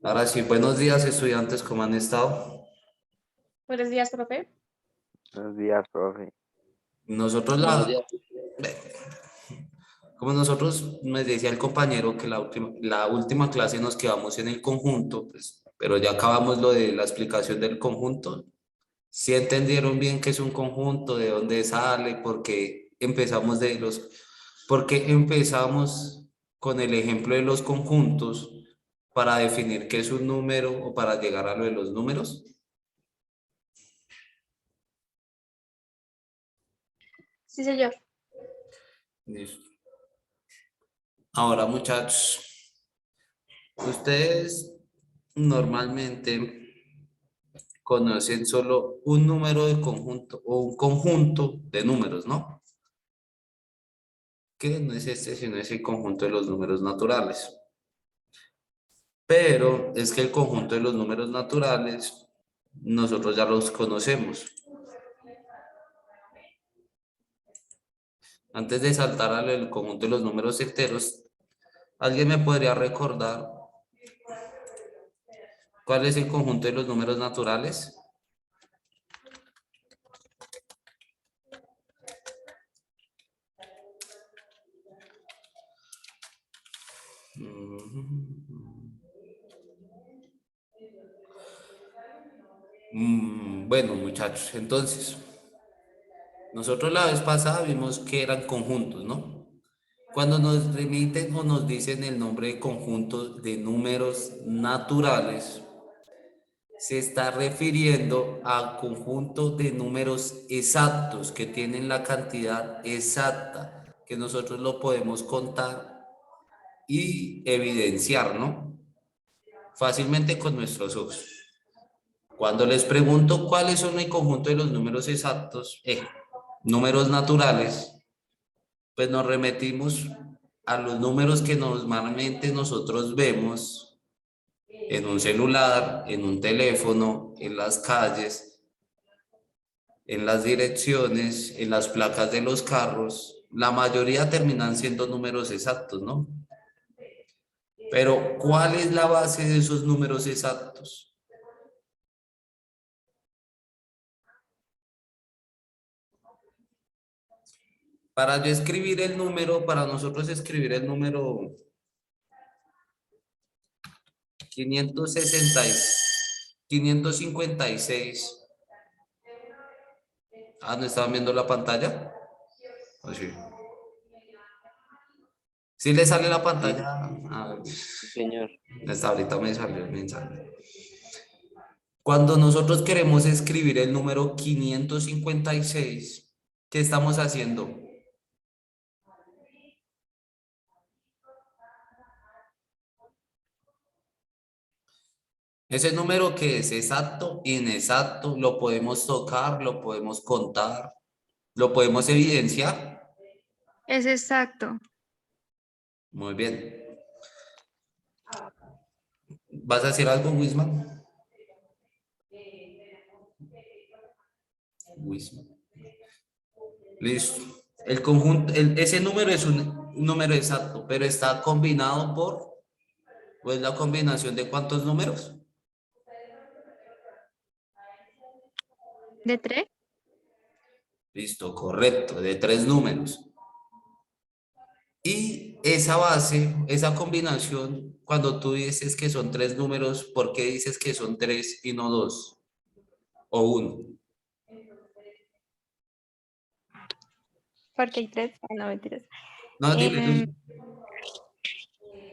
Ahora sí, buenos días, estudiantes, ¿cómo han estado? Buenos días, profe. Buenos días, profe. Nosotros Buenos la, días. como nosotros me decía el compañero que la última clase nos quedamos en el conjunto, pues, pero ya acabamos lo de la explicación del conjunto. Si entendieron bien qué es un conjunto, de dónde sale, por qué empezamos con el ejemplo de los conjuntos para definir qué es un número o para llegar a lo de los números. Sí, señor. Listo. Ahora, muchachos, ustedes normalmente conocen solo un número de conjunto o un conjunto de números, ¿no? Que no es este, sino es el conjunto de los números naturales. Pero es que el conjunto de los números naturales nosotros ya los conocemos. Antes de saltar al conjunto de los números enteros, ¿alguien me podría recordar cuál es el conjunto de los números naturales? Bueno, muchachos, entonces, nosotros la vez pasada vimos que eran conjuntos, ¿no? Cuando nos remiten o nos dicen el nombre de conjuntos de números naturales, se está refiriendo al conjunto de números exactos que tienen la cantidad exacta, que nosotros lo podemos contar y evidenciar, ¿no? Fácilmente con nuestros ojos. Cuando les pregunto cuáles son el conjunto de los números exactos, números naturales, pues nos remetimos a los números que normalmente nosotros vemos en un celular, en un teléfono, en las calles, en las direcciones, en las placas de los carros. La mayoría terminan siendo números exactos, ¿no? Pero ¿cuál es la base de esos números exactos? Para yo escribir el número, para nosotros escribir el número 556. Ah, ¿no estaban viendo la pantalla? ¿O sí? ¿Sí le sale la Sí, pantalla? Ah, sí, señor. hasta ahorita me salió el mensaje. Cuando nosotros queremos escribir el número 556, ¿qué estamos haciendo? Ese número que es exacto, inexacto, lo podemos tocar, lo podemos contar, lo podemos evidenciar. Es exacto. Muy bien. ¿Vas a decir algo, Wisman? Wisman. Listo. El conjunto, ese número es un número exacto, pero está combinado por, ¿o es la combinación de cuántos números? ¿De tres? Listo, correcto, de 3 números. Y esa base, esa combinación, cuando tú dices que son 3 números, ¿por qué dices que son 3 y no 2 o 1? Porque hay tres. Ah, no, mentiras. No, dime, Em, dime.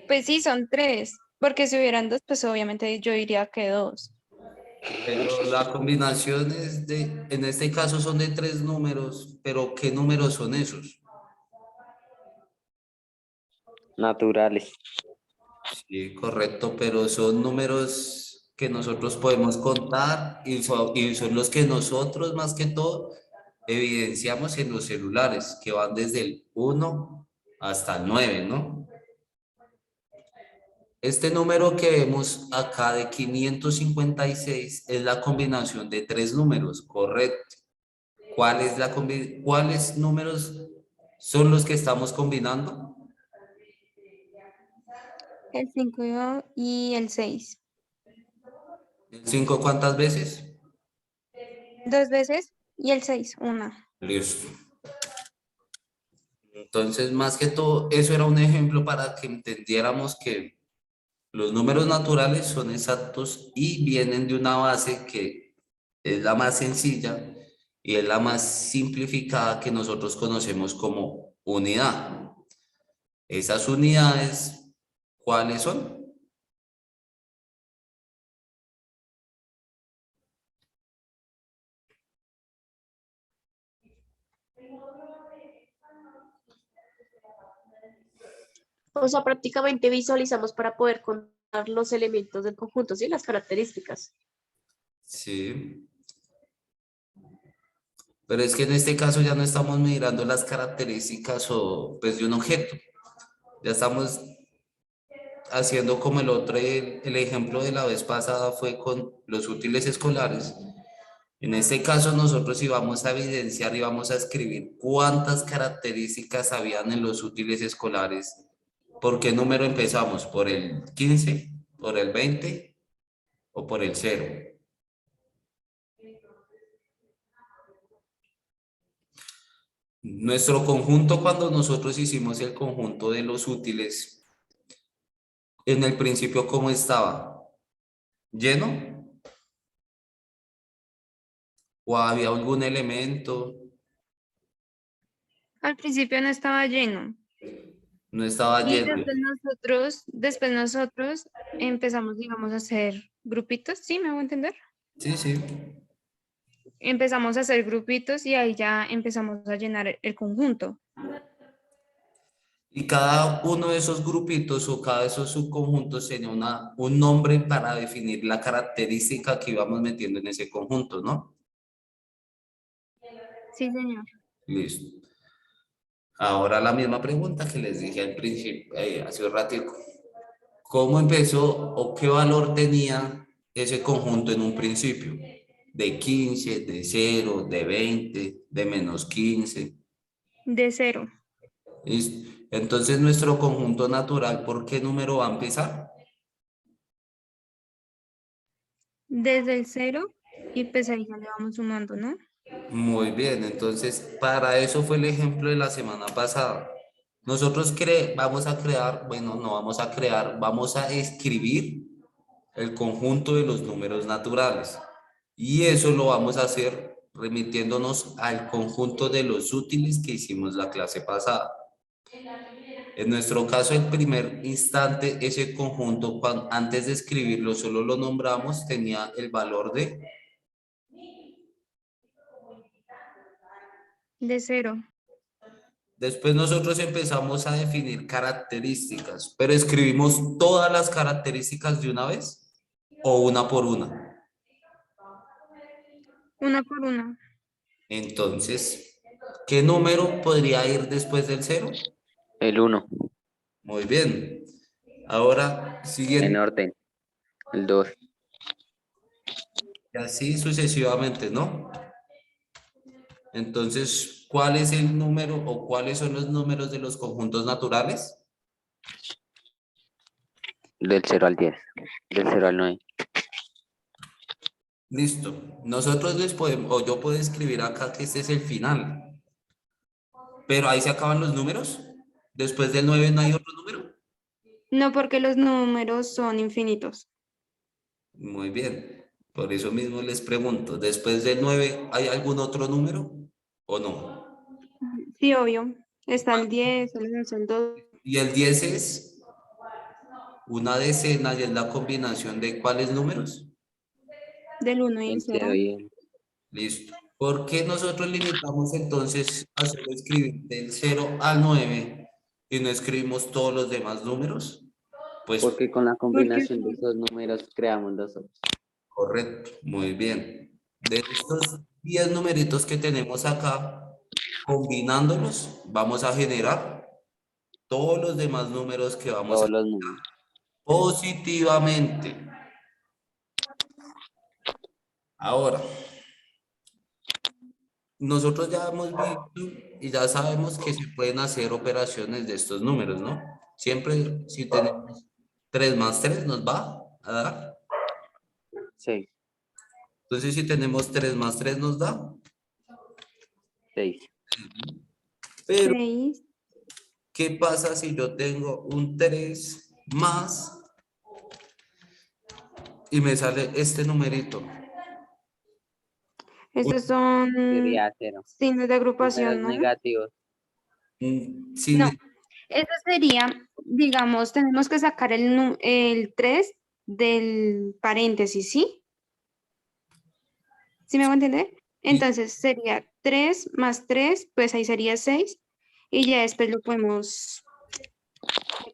pues sí, son tres. Porque si hubieran dos, pues obviamente yo diría que dos. Pero la combinación en este caso son de 3 números, pero ¿qué números son esos? Naturales. Sí, correcto, pero son números que nosotros podemos contar y son los que nosotros más que todo evidenciamos en los celulares, que van desde el 1 hasta el 9, ¿no? Este número que vemos acá de 556 es la combinación de 3 números, correcto. ¿Cuáles números son los que estamos combinando? El 5 y el 6. ¿El 5 cuántas veces? 2 veces y el 6, una. Listo. Entonces, más que todo, eso era un ejemplo para que entendiéramos que los números naturales son exactos y vienen de una base que es la más sencilla y es la más simplificada que nosotros conocemos como unidad. Esas unidades, ¿cuáles son? O sea, prácticamente visualizamos para poder contar los elementos del conjunto, ¿sí? Las características. Sí. Pero es que en este caso ya no estamos mirando las características o pues de un objeto. Ya estamos haciendo como el otro, el ejemplo de la vez pasada fue con los útiles escolares. En este caso nosotros íbamos a evidenciar y vamos a escribir cuántas características habían en los útiles escolares. ¿Por qué número empezamos? ¿Por el 15, por el 20 o por el 0? Nuestro conjunto, cuando nosotros hicimos el conjunto de los útiles, en el principio, ¿cómo estaba? ¿Lleno? ¿O había algún elemento? Al principio no estaba lleno. No estaba Y lleno. después nosotros empezamos, digamos, a hacer grupitos, ¿sí? ¿Me hago entender? Sí, sí. Empezamos a hacer grupitos y ahí ya empezamos a llenar el conjunto. Y cada uno de esos grupitos o cada de esos subconjuntos tenía un nombre para definir la característica que íbamos metiendo en ese conjunto, ¿no? Sí, señor. Listo. Ahora la misma pregunta que les dije al principio, hace un ratico. ¿Cómo empezó o qué valor tenía ese conjunto en un principio? De 15, de 0, de 20, de menos 15. De 0. Listo. Entonces nuestro conjunto natural, ¿por qué número va a empezar? Desde el 0 y pues ahí ya le vamos sumando, ¿no? Muy bien, entonces para eso fue el ejemplo de la semana pasada. Nosotros vamos a crear, bueno, no vamos a crear, vamos a escribir el conjunto de los números naturales. Y eso lo vamos a hacer remitiéndonos al conjunto de los útiles que hicimos la clase pasada. En nuestro caso, el primer instante, ese conjunto, antes de escribirlo, solo lo nombramos, tenía el valor de... De 0. Después nosotros empezamos a definir características, pero escribimos todas las características de una vez o una por una. Una por una. Entonces, ¿qué número podría ir después del 0? El 1, Muy bien. Ahora, en siguiente, orden. El 2, y así sucesivamente, ¿no? Entonces, ¿cuál es el número o cuáles son los números de los conjuntos naturales? del 0 al 10, del 0 al 9. Listo. Nosotros les podemos, o yo puedo escribir acá que este es el final, pero ahí se acaban los números. Después del 9 no hay otro número. No, porque los números son infinitos. Muy bien. Por eso mismo les pregunto, ¿después del 9 hay algún otro número o no? Sí, obvio. Está el 10, el 11, el 12. Y el 10 es una decena y es la combinación de ¿cuáles números? Del 1 y el El 0. 0 y el... Listo. ¿Por qué nosotros limitamos entonces a solo escribir del 0 al 9 y no escribimos todos los demás números? Pues Porque con la Porque combinación de esos números creamos los otros. correcto, muy bien. De estos 10 numeritos que tenemos acá, combinándolos, vamos a generar todos los demás números que vamos a Todos los números. positivamente. Ahora, nosotros ya hemos visto y ya sabemos que se pueden hacer operaciones de estos números, ¿no? Siempre si tenemos 3 más 3 nos va a dar 6. Entonces, si tenemos 3 más 3 nos da. 6. Pero, 6. ¿qué pasa si yo tengo un 3 más y me sale este numerito? Estos son Sería 0. signos de agrupación, Números ¿no? negativos. Sin No. Eso sería, digamos, tenemos que sacar el 3 del paréntesis, ¿sí? ¿Sí me hago entender? Entonces sería 3 más 3, pues ahí sería 6. Y ya después lo podemos,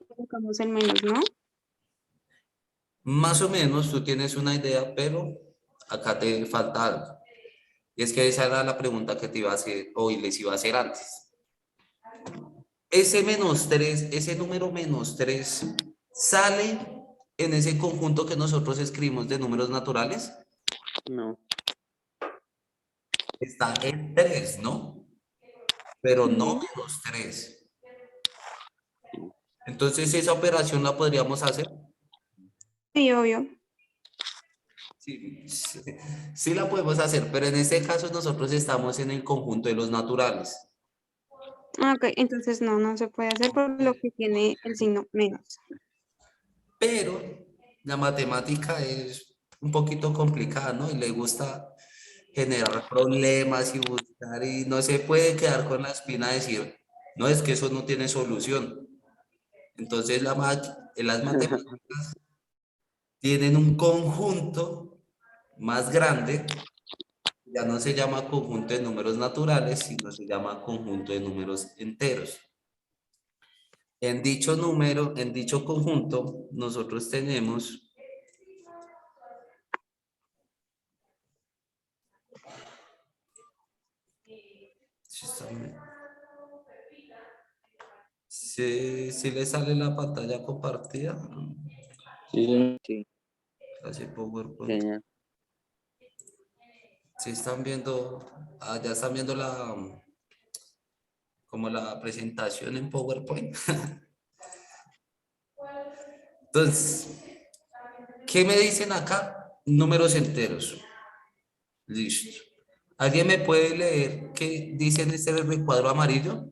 colocamos el menos, ¿no? Más o menos tú tienes una idea, pero acá te falta algo. Y es que esa era la pregunta que te iba a hacer hoy, les iba a hacer antes. Ese menos 3, ese número menos 3, ¿sale en ese conjunto que nosotros escribimos de números naturales? No. Está en 3, ¿no? Pero no Ujú. menos 3. Entonces, ¿esa operación la podríamos hacer? Sí, obvio. Sí, sí, sí la podemos hacer, pero en este caso nosotros estamos en el conjunto de los naturales. Ah, ok, entonces no se puede hacer por lo que tiene el signo menos. Pero la matemática es un poquito complicada, ¿no? Y le gusta generar problemas y buscar y no se puede quedar con la espina de decir, no, es que eso no tiene solución. Entonces las matemáticas tienen un conjunto más grande, ya no se llama conjunto de números naturales, sino se llama conjunto de números enteros. En dicho número, en dicho conjunto, nosotros tenemos si le sale la pantalla compartida, Sí. Sí. así PowerPoint. Señor. Si están viendo, ya están viendo como la presentación en PowerPoint. Entonces, ¿qué me dicen acá? Números enteros. Listo. ¿Alguien me puede leer qué dice en este recuadro amarillo?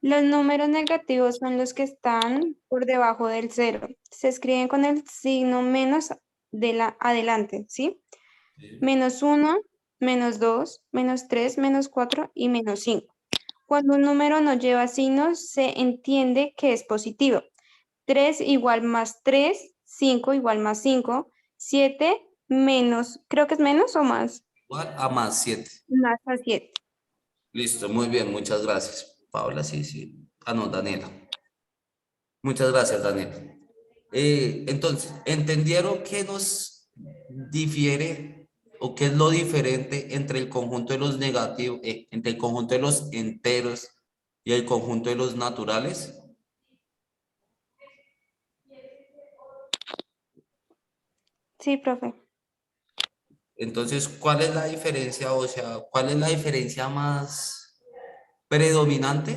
Los números negativos son los que están por debajo del 0. Se escriben con el signo menos adelante, ¿sí? Menos 1, menos 2, menos 3, menos 4 y menos 5. Cuando un número no lleva signos, se entiende que es positivo. 3 igual más 3, 5 igual más 5, 7 menos, creo que es menos o más, Igual a más 7. más a 7. Listo, muy bien, muchas gracias. Paula, sí, sí. Ah, no, Daniela. Muchas gracias, Daniela. Entonces, ¿entendieron qué nos difiere o qué es lo diferente entre el conjunto de los negativos, entre el conjunto de los enteros y el conjunto de los naturales? Sí, profe. Entonces, ¿cuál es la diferencia? O sea, ¿cuál es la diferencia más predominante?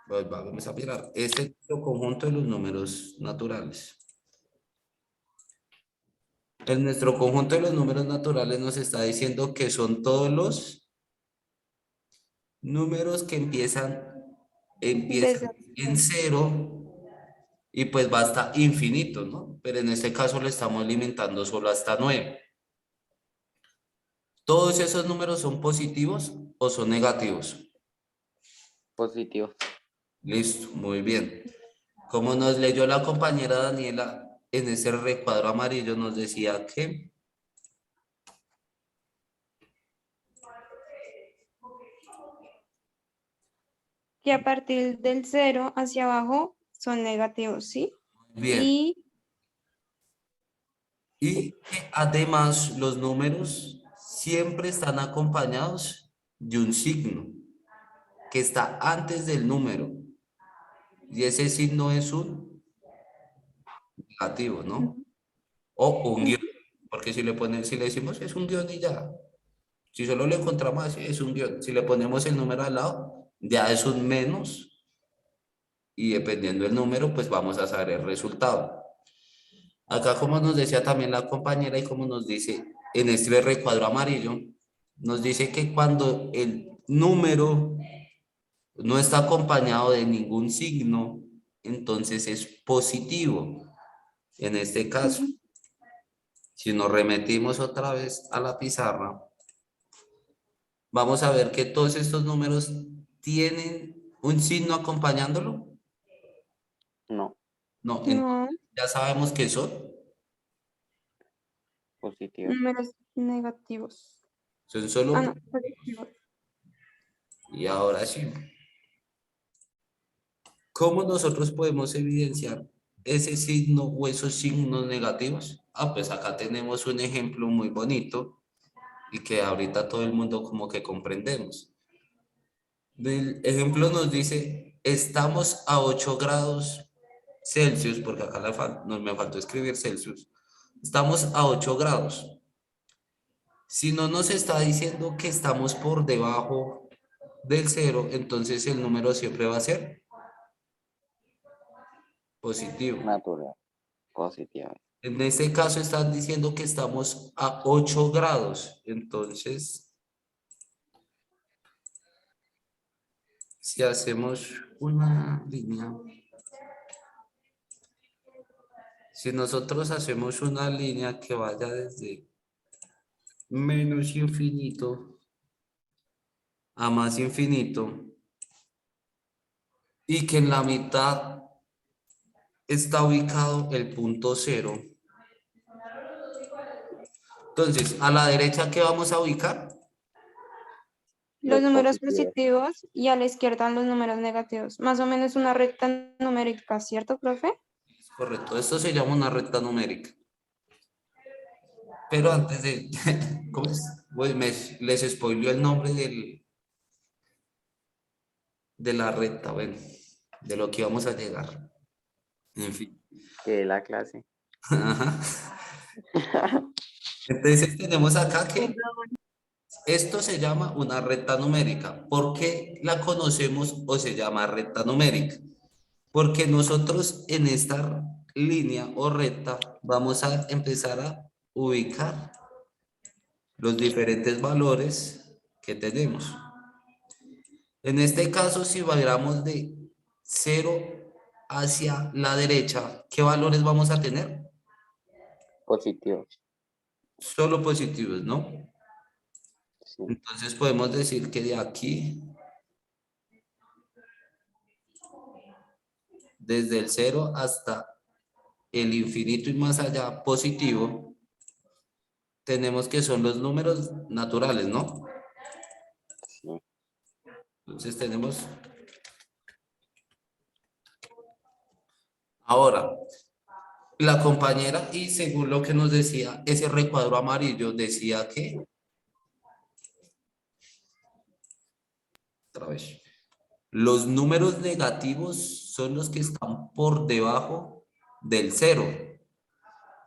Pues vamos a mirar. Este es el conjunto de los números naturales. En nuestro conjunto de los números naturales nos está diciendo que son todos los números que empiezan Desde en cero y pues va hasta infinito, ¿no? Pero en este caso le estamos limitando solo hasta 9. ¿Todos esos números son positivos o son negativos? Positivo. Listo, muy bien. Como nos leyó la compañera Daniela en ese recuadro amarillo, nos decía que a partir del 0 hacia abajo son negativos, ¿sí? bien, y que además los números siempre están acompañados de un signo que está antes del número y ese signo es un negativo, ¿no? Ujú. O un guión, porque si le decimos es un guión y ya, si solo le encontramos así, es un guión, si le ponemos el número al lado, ya es un menos y dependiendo del número, pues vamos a saber el resultado. Acá, como nos decía también la compañera y como nos dice en este recuadro amarillo, nos dice que cuando el número no está acompañado de ningún signo, entonces es positivo. En este caso, Ujú. si nos remetimos otra vez a la pizarra, vamos a ver que todos estos números tienen un signo acompañándolo. No, No, No, ya sabemos que son. positivo. números negativos. Son Ah, solo. no, positivos. Y ahora sí, ¿cómo nosotros podemos evidenciar ese signo o esos signos negativos? Ah, pues acá tenemos un ejemplo muy bonito y que ahorita todo el mundo como que comprendemos. Del ejemplo nos dice, estamos a 8 grados Celsius, porque acá no me faltó escribir Celsius. Estamos a 8 grados. Si no nos está diciendo que estamos por debajo del cero, entonces el número siempre va a ser positivo. Natural. Positivo. En este caso están diciendo que estamos a 8 grados. Entonces, si hacemos una línea, si nosotros hacemos una línea que vaya desde menos infinito a más infinito y que en la mitad está ubicado el punto cero. Entonces, a la derecha, ¿qué vamos a ubicar? Los números positivos. positivos y a la izquierda los números negativos. Más o menos una recta numérica, ¿cierto, profe? Correcto, esto se llama una recta numérica. Pero antes de, ¿cómo es? Pues les spoileo el nombre de la recta, bueno, de lo que vamos a llegar. En fin. Que la clase. Ajá. Entonces tenemos acá que esto se llama una recta numérica. ¿Por qué la conocemos o se llama recta numérica? Porque nosotros en esta línea o recta vamos a empezar a ubicar los diferentes valores que tenemos. En este caso, si vayamos de 0 hacia la derecha, ¿qué valores vamos a tener? Positivos. Solo positivos, ¿no? Sí. Entonces podemos decir que de aquí, desde el 0 hasta el infinito y más allá positivo, tenemos que son los números naturales, ¿no? Sí. Entonces tenemos... Ahora, la compañera, y según lo que nos decía, ese recuadro amarillo decía que... Otra vez. Los números negativos son los que están por debajo del cero.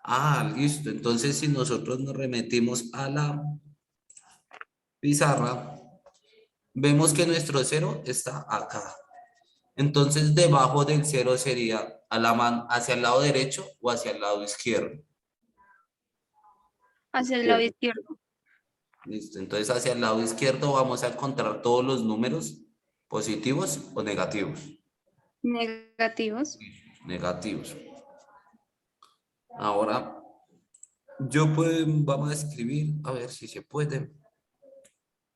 Ah, listo. Entonces, si nosotros nos remetimos a la pizarra, vemos que nuestro cero está acá. Entonces, debajo del cero sería a la mano hacia el lado derecho o hacia el lado izquierdo. Hacia el lado izquierdo. Listo. Entonces, hacia el lado izquierdo vamos a encontrar todos los números positivos o negativos. Negativos. Negativos. Ahora, vamos a escribir, a ver si se puede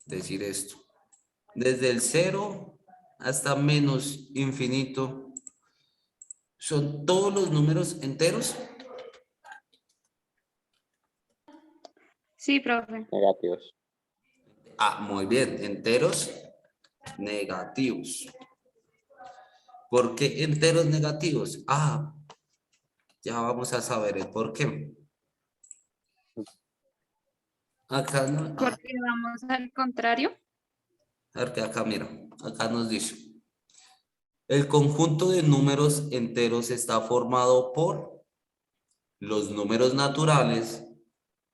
decir esto. Desde el 0 hasta menos infinito, ¿son todos los números enteros? Sí, profe. Negativos. Ah, muy bien, enteros negativos. ¿Por qué enteros negativos? Ah, ya vamos a saber el por qué. Acá no, Porque vamos al contrario. a ver que acá mira, acá nos dice. El conjunto de números enteros está formado por los números naturales,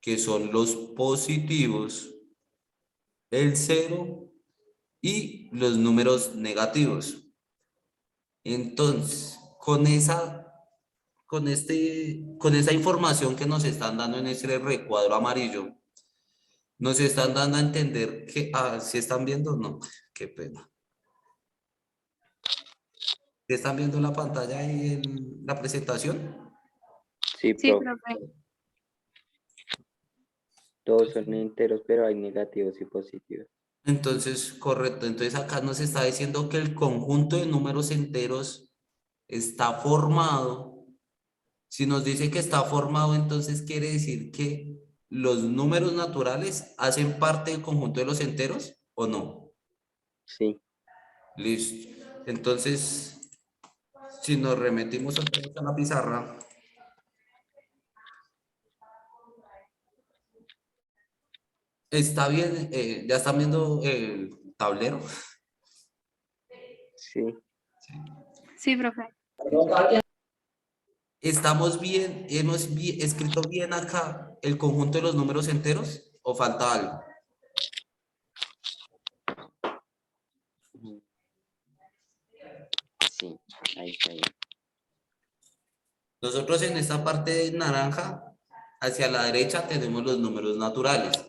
que son los positivos, el cero y los números negativos. Entonces, con esa información que nos están dando en ese recuadro amarillo, nos están dando a entender que, ¿sí están viendo? No, qué pena. ¿Sí están viendo la pantalla y la presentación? Sí, Sí, profe. profe. Todos son enteros, pero hay negativos y positivos. Entonces, correcto. Entonces acá nos está diciendo que el conjunto de números enteros está formado. Si nos dice que está formado, entonces quiere decir que los números naturales hacen parte del conjunto de los enteros o no. Sí. Listo. Entonces, si nos remetimos otra vez a la pizarra, está bien, ya están viendo el tablero. Sí. Sí, profe. ¿Estamos bien? ¿Hemos escrito bien acá el conjunto de los números enteros o falta algo? Sí, ahí está bien. Nosotros en esta parte de naranja, hacia la derecha tenemos los números naturales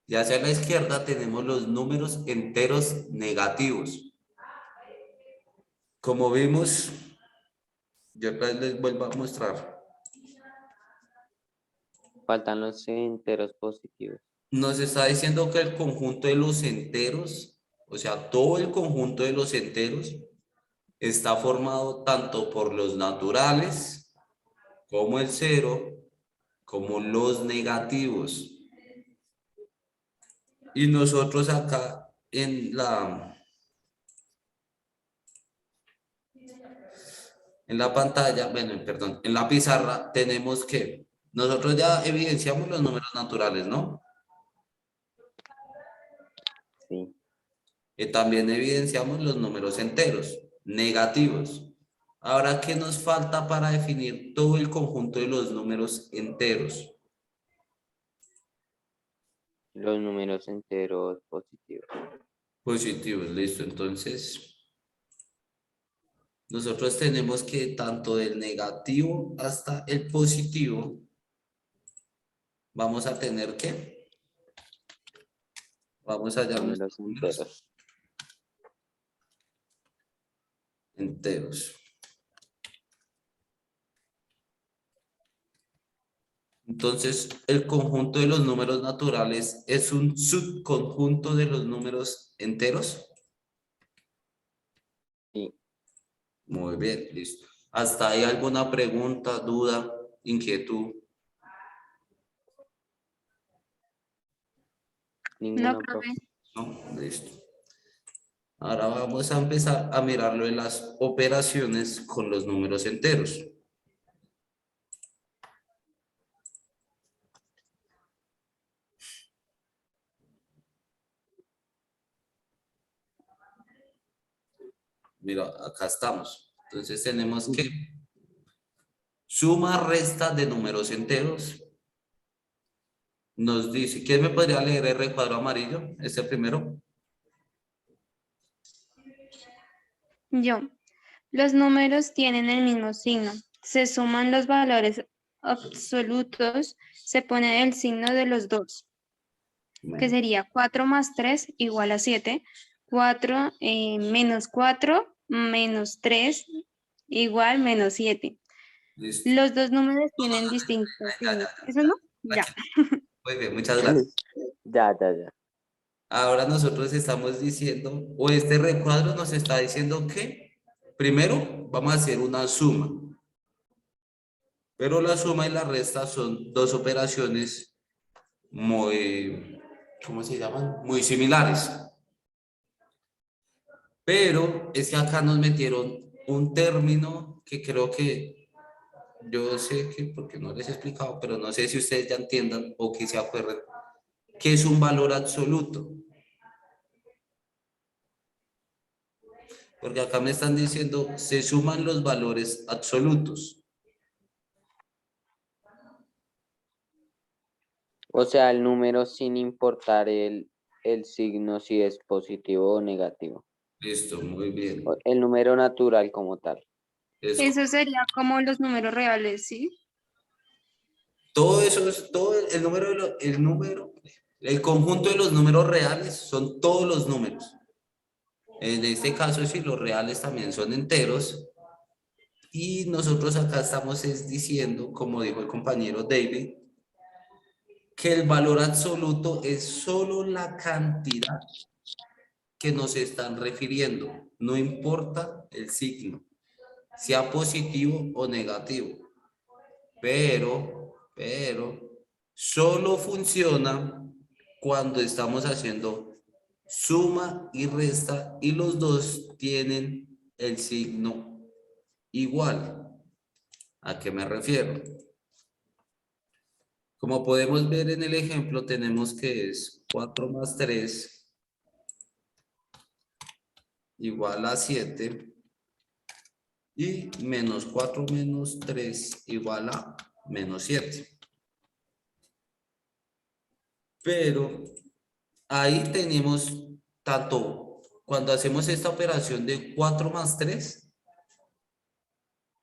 y hacia la izquierda tenemos los números enteros negativos. Como vimos, yo otra vez les vuelvo a mostrar. Faltan los enteros positivos. Nos está diciendo que el conjunto de los enteros, o sea, todo el conjunto de los enteros, está formado tanto por los naturales, como el cero, como los negativos. Y nosotros acá en la pantalla, bueno, perdón, en la pizarra tenemos que nosotros ya evidenciamos los números naturales, ¿no? Sí. También evidenciamos los números enteros, negativos. Ahora, ¿qué nos falta para definir todo el conjunto de los números enteros? Los números enteros positivos. Positivos, listo. Entonces, nosotros tenemos que tanto del negativo hasta el positivo, vamos a tener que, vamos a hallar Números nuestros números enteros. enteros. Entonces, el conjunto de los números naturales es un subconjunto de los números enteros. Sí. Muy bien, listo. ¿Hasta ahí alguna pregunta, duda, inquietud? No, Ninguno, profe. profe. No, listo. Ahora vamos a empezar a mirarlo en las operaciones con los números enteros. Mira, acá estamos. Entonces tenemos que suma, resta de números enteros. Nos dice, ¿quién me podría leer el recuadro amarillo? Este primero. Yo. Los números tienen el mismo signo. Se suman los valores absolutos, se pone el signo de los dos, que sería 4 más 3 igual a 7. 4 menos 4 menos 3 igual menos 7. Listo. Los dos números tienen distintos Ya, signos. ya, ¿Eso no? ya. Ya. Aquí. Muy bien, muchas gracias. Ya, ya, ya. Ahora nosotros estamos diciendo, o este recuadro nos está diciendo que primero vamos a hacer una suma, pero la suma y la resta son dos operaciones muy, ¿cómo se llaman? Muy similares. Pero es que acá nos metieron un término que creo que yo sé que, porque no les he explicado, pero no sé si ustedes ya entiendan o que se acuerden, que es un valor absoluto. Porque acá me están diciendo, se suman los valores absolutos. O sea, el número sin importar el signo si es positivo o negativo. Listo, muy bien. El número natural como tal. Eso sería como los números reales, ¿sí? Todo eso es, todo el conjunto de los números reales son todos los números. En este caso, si los reales también son enteros, y nosotros acá estamos diciendo, como dijo el compañero David, que el valor absoluto es solo la cantidad que nos están refiriendo, no importa el signo, sea positivo o negativo, pero solo funciona cuando estamos haciendo suma y resta y los dos tienen el signo igual. ¿A qué me refiero? Como podemos ver en el ejemplo, tenemos que es 4 más 3 igual a 7 y menos 4 menos 3 igual a menos 7. Pero ahí tenemos tanto, cuando hacemos esta operación de 4 más 3,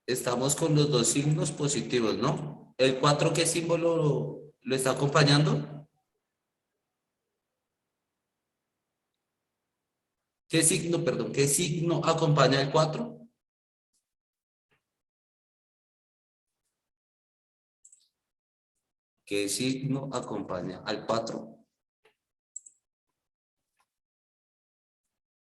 estamos con los dos signos positivos, ¿no? ¿El 4 qué símbolo lo está acompañando? ¿Qué signo, perdón, qué signo acompaña el 4? ¿Qué signo acompaña al 4?